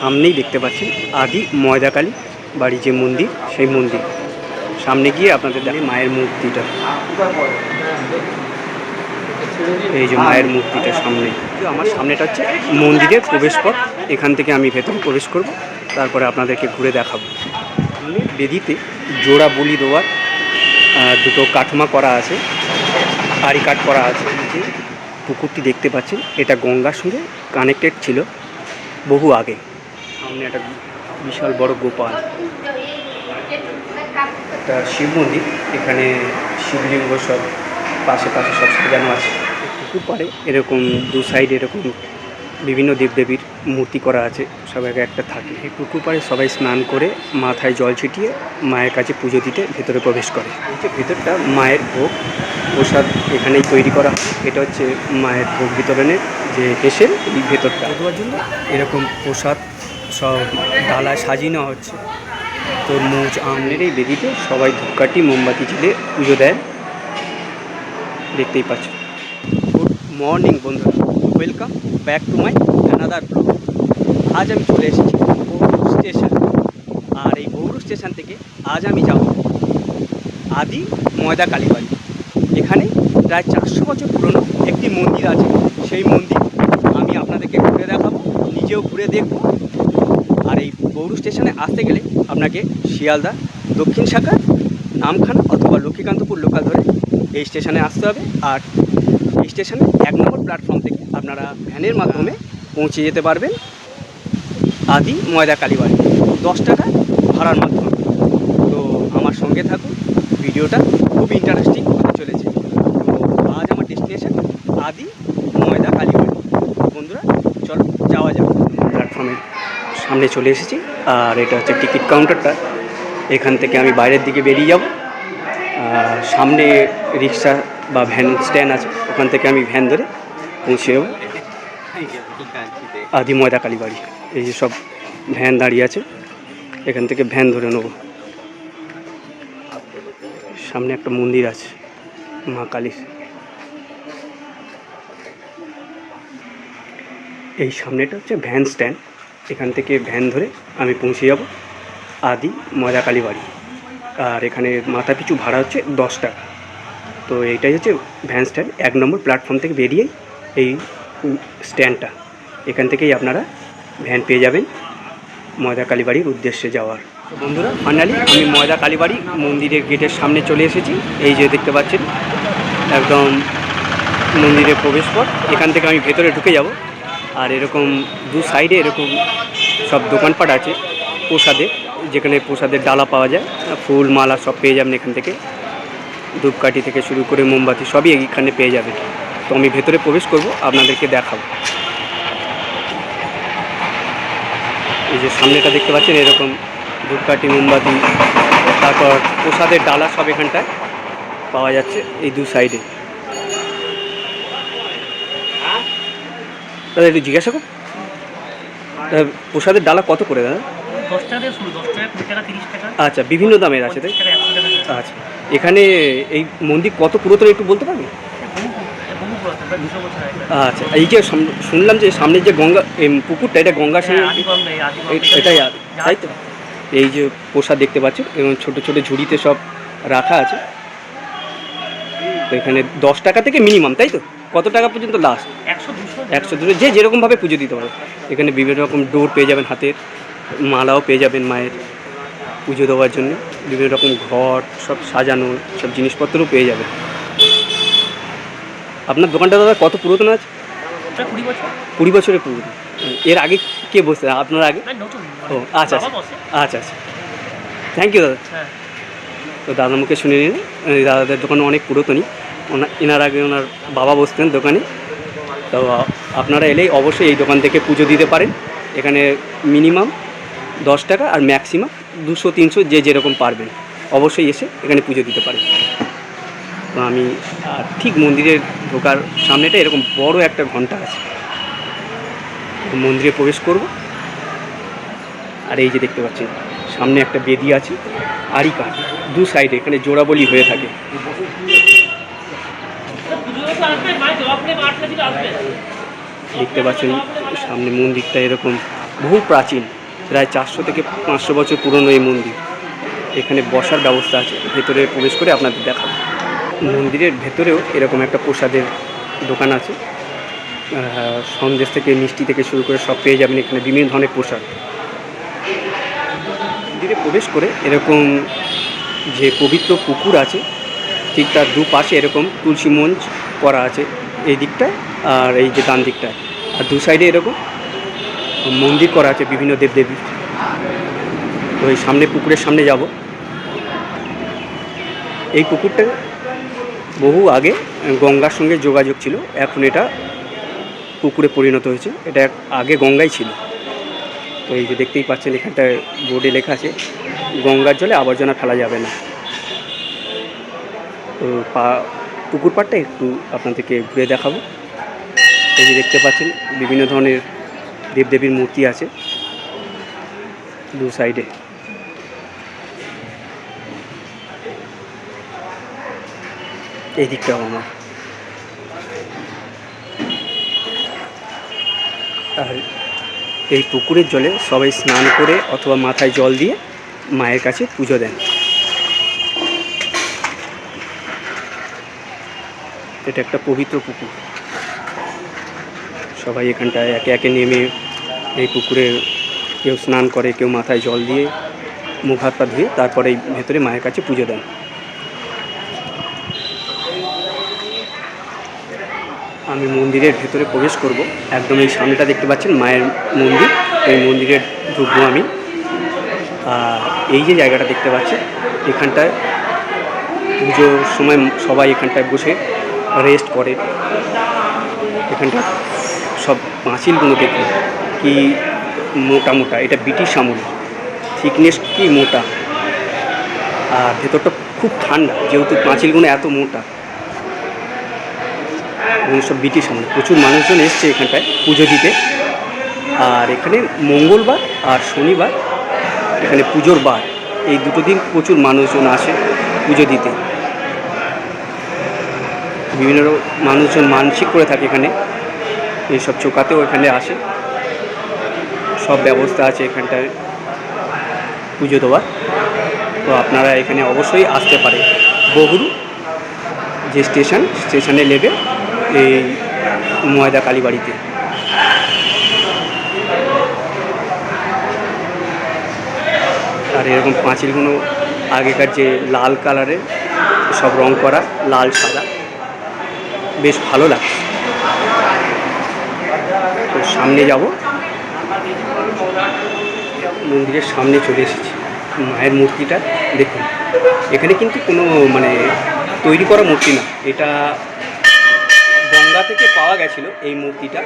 সামনেই দেখতে পাচ্ছেন আদি ময়দাকালী বাড়ি যে মন্দির, সেই মন্দির সামনে গিয়ে আপনাদের দেখেন মায়ের মূর্তিটা, এই যে মায়ের মূর্তিটা সামনে। আমার সামনেটা হচ্ছে মন্দিরের প্রবেশ পথ, এখান থেকে আমি ভেতরে প্রবেশ করব, তারপরে আপনাদেরকে ঘুরে দেখাবো। বেদিতে জোড়া বলি দেওয়ার দুটো কাঠমা করা আছে, আড়ি কাঠ করা আছে। যে পুকুরটি দেখতে পাচ্ছেন এটা গঙ্গার সঙ্গে কানেক্টেড ছিল বহু আগে। সামনে একটা বিশাল বড় গোপাল, একটা শিব মন্দির, এখানে শিবলিঙ্গ সব পাশে পাশে সব সাজানো আছে। পুকুর পাড়ে এরকম দু সাইড এরকম বিভিন্ন দেবদেবীর মূর্তি করা আছে, সব এক একটা থাকে। এই পুকুর পাড়ে সবাই স্নান করে মাথায় জল ছিটিয়ে মায়ের কাছে পুজো দিতে ভেতরে প্রবেশ করে। এই যে ভেতরটা মায়ের ভোগ প্রসাদ এখানেই তৈরি করা হয়। এটা হচ্ছে মায়ের ভোগ বিতরণের যে হেসেল, এই ভেতরটা দেওয়ার জন্য এরকম প্রসাদ সব ডালায় সাজিয়ে নেওয়া হচ্ছে। তরমুজ আমের এই বেদিতে সবাই ধূপকাঠি মোমবাতি জ্বেলে পুজো দেয়, দেখতেই পাচ্ছেন। গুড মর্নিং বন্ধুরা, welcome back to my another blog. আজ আমি চলে এসেছি বৌরু স্টেশন, আর এই বৌরু স্টেশন থেকে আজ আমি যাব আদি ময়দাকালী বাড়ি। এখানে প্রায় 400 বছর পুরনো একটি মন্দির আছে, সেই মন্দির আমি আপনাদেরকে ঘুরে দেখাবো, নিজেও ঘুরে দেখব। আর এই বৌরু স্টেশনে আসতে গেলে আপনাকে শিয়ালদা দক্ষিণ শাখা নামখানা অথবা লক্ষ্মীকান্তপুর লোকাল ধরে এই স্টেশনে আসতে হবে। আর এই স্টেশনে 1 নম্বর প্ল্যাটফর্ম থেকে আপনারা ভ্যানের মাধ্যমে পৌঁছে যেতে পারবেন আদি ময়দাকালী বাড়ি, 10 টাকা ভাড়ার মাধ্যমে। তো আমার সঙ্গে থাকুন, ভিডিওটা খুব ইন্টারেস্টিং হতে চলেছে। তো আজ আমার ডেস্টিনেশন আদি ময়দাকালী বাড়ি। বন্ধুরা চলো যাওয়া যাবে। প্ল্যাটফর্মের সামনে চলে এসেছি, আর এটা হচ্ছে টিকিট কাউন্টারটা। এখান থেকে আমি বাইরের দিকে বেরিয়ে যাব, সামনে রিক্সা বা ভ্যান স্ট্যান্ড আছে, ওখান থেকে আমি ভ্যান ধরে পৌঁছে যাব আদি ময়দাকালী বাড়ি। এই যে সব ভ্যান দাঁড়িয়ে আছে, এখান থেকে ভ্যান ধরে নেব। সামনে একটা মন্দির আছে মা কালীর, এই সামনেটা হচ্ছে ভ্যান স্ট্যান্ড। এখান থেকে ভ্যান ধরে আমি পৌঁছে যাব আদি ময়দাকালী বাড়ি। আর এখানে মাথা পিছু ভাড়া হচ্ছে 10 টাকা। তো এইটাই হচ্ছে ভ্যান স্ট্যান্ড, 1 নম্বর প্ল্যাটফর্ম থেকে বেরিয়েই এই স্ট্যান্ডটা, এখান থেকেই আপনারা ভ্যান পেয়ে যাবেন ময়দাকালী বাড়ির উদ্দেশ্যে যাওয়ার। তো বন্ধুরা ফাইনালি আমি ময়দাকালী বাড়ি মন্দিরের গেটের সামনে চলে এসেছি। এই যে দেখতে পাচ্ছেন একদম মন্দিরের প্রবেশ পথ, এখান থেকে আমি ভেতরে ঢুকে যাব। আর এরকম দু সাইডে এরকম সব দোকানপাট আছে প্রসাদের, যেখানে প্রসাদের ডালা পাওয়া যায়, ফুল মালা সব পেয়ে যাবেন এখান থেকে, ধূপকাঠি থেকে শুরু করে মোমবাতি সবই এখানে পেয়ে যাবেন। তো আমি ভেতরে প্রবেশ করব, আপনাদেরকে দেখাবো। এই যে সামনেটা দেখতে পাচ্ছেন এরকম ধূপকাঠি মোমবাতি, তারপর প্রসাদের ডালা সব এখানটায় পাওয়া যাচ্ছে এই দু সাইডে। দাদা একটু জিজ্ঞাসা করুন, প্রসাদের ডালা কত করে দাদা? 10 টাকা থেকে শুরু, 10 টাকা, 20 টাকা, 30 টাকা। আচ্ছা, বিভিন্ন দামের আছে তাই? 100 টাকা। আচ্ছা, এখানে এই মন্দির কত পুরাতন একটু বলতে পারবেন? বহু পুরাতন, প্রায় 200 বছর আগে। আচ্ছা, এই যে শুনলাম যে সামনের যে গঙ্গা পুকুরটা, এটা গঙ্গার সঙ্গে এটাই তাই তো? এই যে প্রসাদ দেখতে পাচ্ছেন এবং ছোটো ছোটো ঝুড়িতে সব রাখা আছে। তো এখানে 10 টাকা থেকে মিনিমাম, তাই তো? কত টাকা পর্যন্ত লাস্ট? 100-200, যে যেরকমভাবে পুজো দিতে পারে। এখানে বিভিন্ন রকম ডোর পেয়ে যাবেন, হাতের মালাও পেয়ে যাবেন মায়ের পুজো দেওয়ার জন্য, বিভিন্ন রকম ঘট সব সাজানো সব জিনিসপত্রও পেয়ে যাবেন। আপনার দোকানটা দাদা কত পুরাতন আছে? 20 বছর। 20 বছরের পুরনো। এর আগে কে বসতে, আপনার আগে? ও আচ্ছা আচ্ছা আচ্ছা আচ্ছা, থ্যাংক ইউ দাদা। তো দাদার মুখে শুনে নিন, দাদাদের দোকান অনেক পুরাতনই, এনার আগে ওনার বাবা বসতেন দোকানে। তো আপনারা এলেই অবশ্যই এই দোকান থেকে পুজো দিতে পারেন। এখানে মিনিমাম 10 টাকা আর ম্যাক্সিমাম 200-300, যে যেরকম পারবেন অবশ্যই এসে এখানে পুজো দিতে পারেন। তো আমি ঠিক মন্দিরের ঢোকার সামনেটা এরকম বড় একটা ঘন্টা আছে, মন্দিরে প্রবেশ করব। আর এই যে দেখতে পাচ্ছেন সামনে একটা বেদি আছে, আড়ি কাঠ, দু সাইডে এখানে জোড়া বলি হয়ে থাকে। দেখতে পাচ্ছেন সামনে মন্দিরটা এরকম বহু প্রাচীন, প্রায় 400 থেকে 500 বছর পুরনো এই মন্দির। এখানে বসার ব্যবস্থা আছে, ভেতরে প্রবেশ করে আপনাদের দেখাবো। মন্দিরের ভেতরেও এরকম একটা প্রসাদের দোকান আছে। সন্দেশ থেকে মিষ্টি থেকে শুরু করে সব পেয়ে যাবেন এখানে, বিভিন্ন ধরনের প্রসাদ। মন্দিরে প্রবেশ করে এরকম যে পবিত্র পুকুর আছে, ঠিক তার দুপাশে এরকম তুলসী মঞ্চ করা আছে, এই দিকটায় আর এই যে ডান দিকটায়, আর দু সাইডে এরকম মন্দির করা আছে বিভিন্ন দেবদেবী। তো এই সামনে পুকুরের সামনে যাব। এই পুকুরটা বহু আগে গঙ্গার সঙ্গে যোগাযোগ ছিল, এখন এটা পুকুরে পরিণত হয়েছে। এটা আগে গঙ্গাই ছিল। তো এই যে দেখতেই পাচ্ছেন এখানটায় বোর্ডে লেখা আছে গঙ্গার জলে আবর্জনা ফেলা যাবে না। তো পুকুর পাড়টা একটু আপনাদেরকে ঘুরে দেখাবো। এই যে দেখতে পাচ্ছেন বিভিন্ন ধরনের দেবদেবীর মূর্তি আছে দু সাইডে। এই দিকটাও আমার। আর এই পুকুরের জলে সবাই স্নান করে অথবা মাথায় জল দিয়ে মায়ের কাছে পুজো দেন। এটা একটা পবিত্র পুকুর। সবাই এখানটায় একে একে নেমে এই পুকুরে কেউ স্নান করে, কেউ মাথায় জল দিয়ে মুখ হাত পা ধুয়ে তারপরে এই ভেতরে মায়ের কাছে পুজো দেন। আমি মন্দিরের ভেতরে প্রবেশ করব। একদম এই সামনেটা দেখতে পাচ্ছেন মায়ের মন্দির, এই মন্দিরের ঢুকবো আমি। এই যে জায়গাটা দেখতে পাচ্ছেন, এখানটায় পুজোর সময় সবাই এখানটায় বসে রেস্ট করে। এখানটা সব পাঁচিলগুলো দেখুন কি মোটা মোটা, এটা ব্রিটিশ আমলের, থিকনেস কি মোটা। আর ভেতরটা খুব ঠান্ডা, যেহেতু পাঁচিলগুলো এত মোটা। সব ব্রিটিশ আমলে প্রচুর মানুষজন এসছে এখানটায় পুজো দিতে। আর এখানে মঙ্গলবার আর শনিবার এখানে পুজোর বার, এই দুটো দিন প্রচুর মানুষজন আসে পুজো দিতে। বিভিন্ন মানুষজন মানসিক করে থাকে এখানে, এইসব চোকাতেও এখানে আসে। সব ব্যবস্থা আছে এখানটায় পুজো দেওয়ার। তো আপনারা এখানে অবশ্যই আসতে পারেন। বহুরু যে স্টেশনে নেবে এই ময়দা কালীবাড়িতে। আর এরকম পাঁচিলগুলো আগেকার যে লাল কালারের সব রং করা, লাল সাদা, বেশ ভালো লাগছে। তো সামনে যাব, মন্দিরের সামনে চলে এসেছি। মায়ের মূর্তিটা দেখুন, এখানে কিন্তু কোনো মানে তৈরি করা মূর্তি না, এটা গঙ্গা থেকে পাওয়া গেছিল এই মূর্তিটা।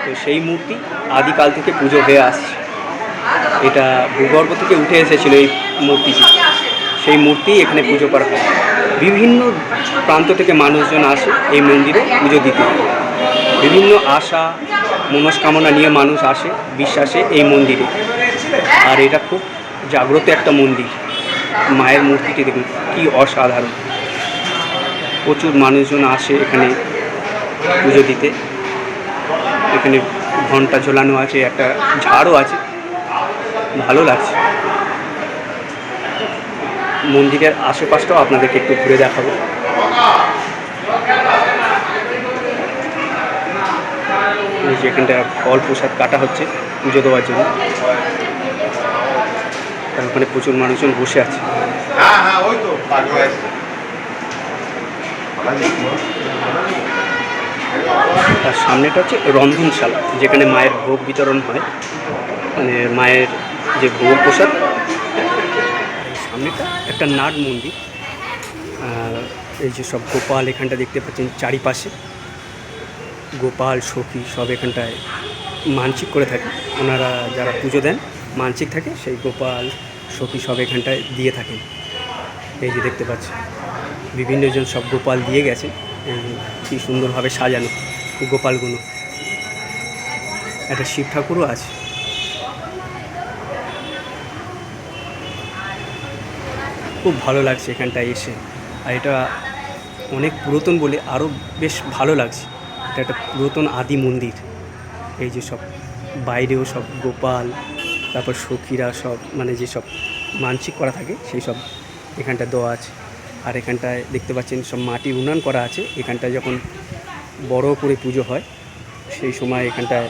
তো সেই মূর্তি আদিকাল থেকে পুজো হয়ে আসছে। এটা ভূগর্ভ থেকে উঠে এসেছিলো এই মূর্তিটি, সেই মূর্তি এখানে পুজো করা হয়। বিভিন্ন প্রান্ত থেকে মানুষজন আসে এই মন্দিরে পুজো দিতে। বিভিন্ন আশা মনস্কামনা নিয়ে মানুষ আসে বিশ্বাসে এই মন্দিরে। আর এটা খুব জাগ্রত একটা মন্দির। মায়ের মূর্তিটি দেখুন কি অসাধারণ। প্রচুর মানুষজন আসে এখানে পুজো দিতে। এখানে ঘন্টা ঝোলানো আছে, একটা ঝাড়ও আছে, ভালো লাগছে। মন্দিরের আশেপাশটাও আপনাদেরকে একটু ঘুরে দেখাবো। যেখানটা ফল প্রসাদ কাটা হচ্ছে পুজো দেওয়ার জন্য, আর ওখানে প্রচুর মানুষজন বসে আছে। আর সামনেটা হচ্ছে রন্ধনশালা, যেখানে মায়ের ভোগ বিতরণ হয়, মানে মায়ের যে ভোগ প্রসাদ। সামনেটা একটা নাট মন্দির। এই যে সব গোপাল এখানটা দেখতে পাচ্ছেন, চারিপাশে গোপাল সখী সব এখানটায় মানসিক করে থাকে। ওনারা যারা পুজো দেন মানসিক থাকে, সেই গোপাল সখী সব এখানটায় দিয়ে থাকেন। এই যে দেখতে পাচ্ছেন বিভিন্নজন সব গোপাল দিয়ে গেছে, কি সুন্দরভাবে সাজানো গোপালগুলো। একটা শিব ঠাকুরও আছে। খুব ভালো লাগছে এখানটায় এসে। আর এটা অনেক পুরাতন বলে আরও বেশ ভালো লাগছে। এটা একটা পুরাতন আদি মন্দির। এই যে সব বাইরেও সব গোপাল, তারপর সখীরা সব মানে যেসব মানসিক করা থাকে সেই সব এখানটা দেওয়া আছে। আর এখানটায় দেখতে পাচ্ছেন সব মাটির উনান করা আছে। এখানটায় যখন বড় করে পুজো হয় সেই সময় এখানটায়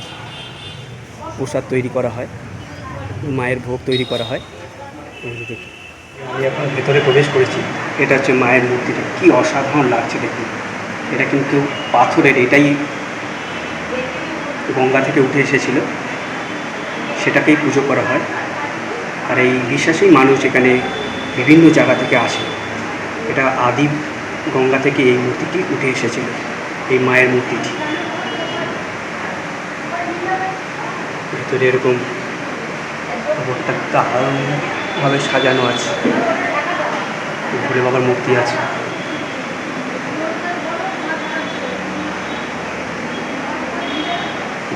প্রসাদ তৈরি করা হয়, মায়ের ভোগ তৈরি করা হয়। আমি এখন ভেতরে প্রবেশ করেছি। এটা হচ্ছে মায়ের মূর্তিটা, কি অসাধারণ লাগছে দেখুন। এটা কিন্তু পাথরের, এটাই গঙ্গা থেকে উঠে এসেছিল, সেটাকেই পুজো করা হয়। আর এই বিশ্বাসেই মানুষ এখানে বিভিন্ন জায়গা থেকে আসে। এটা আদি গঙ্গা থেকে এই মূর্তিটি উঠে এসেছিল, এই মায়ের মূর্তিটি। ভেতরে এরকম দারুণভাবে সাজানো আছে, ভোলে বাবার মূর্তি আছে।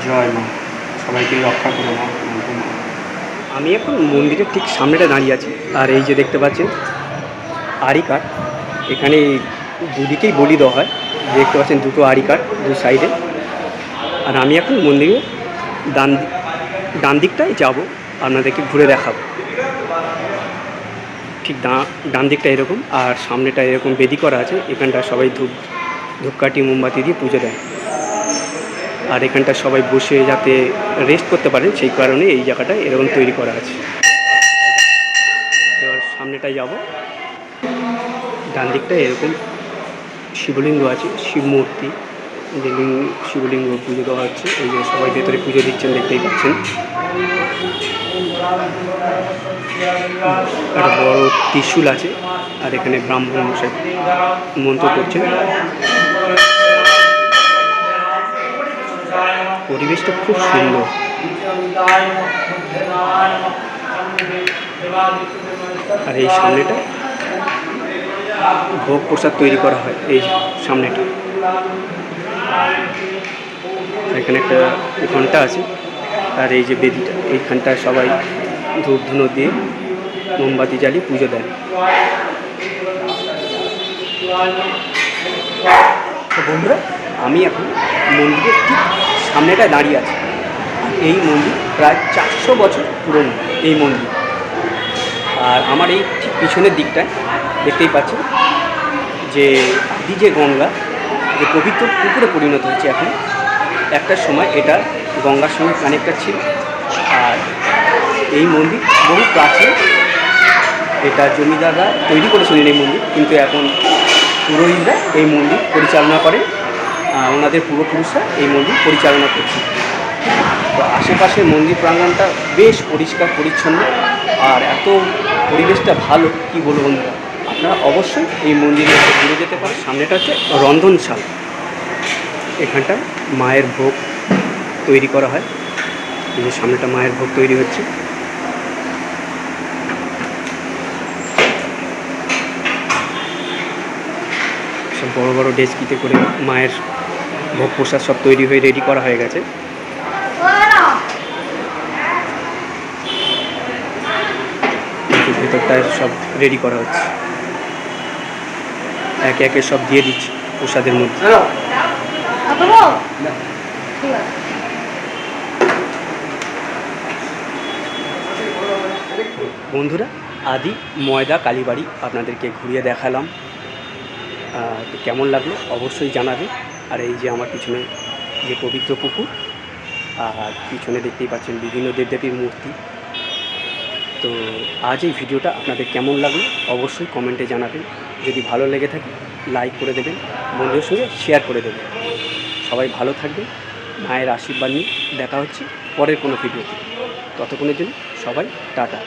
জয় মা, সবাইকে রক্ষা করো মা। আমি এখন মন্দিরের ঠিক সামনেটা দাঁড়িয়ে আছি। আর এই যে দেখতে পাচ্ছেন আড়ি কাঠ, এখানে দুদিকেই বলি দেওয়া হয়। দেখতে পাচ্ছেন দুটো আড়ি কাঠ দু সাইডে। আর আমি এখন মন্দিরে ডান দিকটায় যাব, আপনাদেরকে ঘুরে দেখাবো। ঠিক ডান দিকটা এরকম, আর সামনেটা এরকম বেদি করা আছে। এখানটা সবাই ধূপকাঠি মোমবাতি দিয়ে পুজো দেয়। আর এখানটা সবাই বসে যাতে রেস্ট করতে পারেন সেই কারণে এই জায়গাটা এরকম তৈরি করা আছে। এবার সামনেটায় যাব, ডান দিকটায় এরকম শিবলিঙ্গ আছে, শিব মূর্তি, যে শিবলিঙ্গ পুজো দেওয়া হচ্ছে। এই যে সবাই ভেতরে পুজো দিচ্ছেন, দেখতেই পাচ্ছেন। একটা বড় ত্রিশূল আছে, আর এখানে ব্রাহ্মণ মশাই মন্ত্র করছেন। পরিবেশটা খুব সুন্দর। আর এই সামনেটা ভোগ প্রসাদ তৈরি করা হয়, এই সামনেটা। এখানে একটা ঘন্টা আছে, আর এই যে বেদিটা, এইখানটায় সবাই ধূপ ধুনো দিয়ে মোমবাতি জ্বালিয়ে পুজো দেয়। তো বন্ধুরা, আমি এখন মন্দিরের ঠিক সামনেটায় দাঁড়িয়ে আছি। এই মন্দির প্রায় 400 বছর পুরনো এই মন্দির। আর আমার এই ঠিক পিছনের দিকটায় দেখতেই পাচ্ছেন যে আদি যে গঙ্গা, যে পবিত্র পুকুরে পরিণত হয়েছে এখন। একটা সময় এটা গঙ্গার সঙ্গে কানেক্টেড ছিল। আর এই মন্দির বহু প্রাচীন, এটা জমিদাররা তৈরি করেছিলেন এই মন্দির, কিন্তু এখন পুরোহিতরা এই মন্দির পরিচালনা করেন। ওনাদের পূর্বপুরুষরা এই মন্দির পরিচালনা করছে। তো আশেপাশে মন্দির প্রাঙ্গণটা বেশ পরিষ্কার পরিচ্ছন্ন, আর এত পরিবেশটা ভালো কি বলবো বন্ধুরা। আপনারা অবশ্যই এই মন্দিরে ঘুরে যেতে পারেন। সামনেটা হচ্ছে রন্ধনশাল, এখানটা মায়ের ভোগ তৈরি করা হয়। এই যে সামনেটা মায়ের ভোগ তৈরি হচ্ছে। সব বড় বড় ডেস্কিতে করে মায়ের ভোগ প্রসাদ সব তৈরি হয়ে রেডি করা হয়ে গেছে। ভেতরটায় সব রেডি করা হচ্ছে, একে একে সব দিয়ে দিচ্ছে প্রসাদের মধ্যে। বন্ধুরা, আদি ময়দা কালীবাড়ি আপনাদেরকে ঘুরিয়ে দেখালাম। তো কেমন লাগলো অবশ্যই জানাবে। আর এই যে আমার পিছনে যে পবিত্র পুকুর, আর পিছনে দেখতেই পাচ্ছেন বিভিন্ন দেবদেবীর মূর্তি। তো আজ এই ভিডিওটা আপনাদের কেমন লাগলো অবশ্যই কমেন্টে জানাবেন। যদি ভালো লেগে থাকে লাইক করে দেবেন, বন্ধুদের সঙ্গে শেয়ার করে দেবেন। সবাই ভালো থাকবেন, মায়ের আশীর্বাদ নিয়ে দেখা হচ্ছে পরের কোনো ভিডিওতে। ততক্ষণের জন্য সবাই টাটা।